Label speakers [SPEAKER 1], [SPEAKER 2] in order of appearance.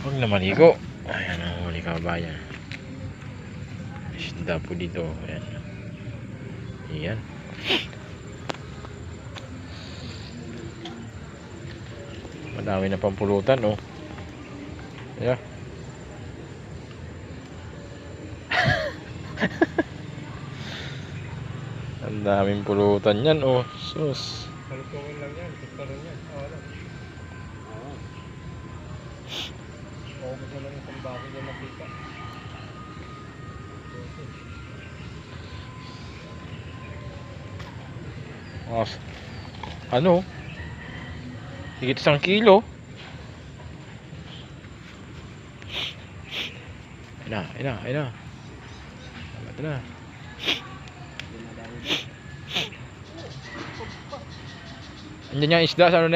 [SPEAKER 1] Huwag na maligo. Ayan ang huli kabayan. Isda po dito. Ayan. Ayan. Madami na pampulutan, oh. Ayan. Ang daming pulutan yan, oh. Sus.
[SPEAKER 2] Kalutungin lang yan. Tikta rin yan. Wala. Paubos na lang isang bako dyan nakita.
[SPEAKER 1] Oh, ano? Higit 1 kilo. Ayun na. Ito na. Andiyan yung isda sa ano na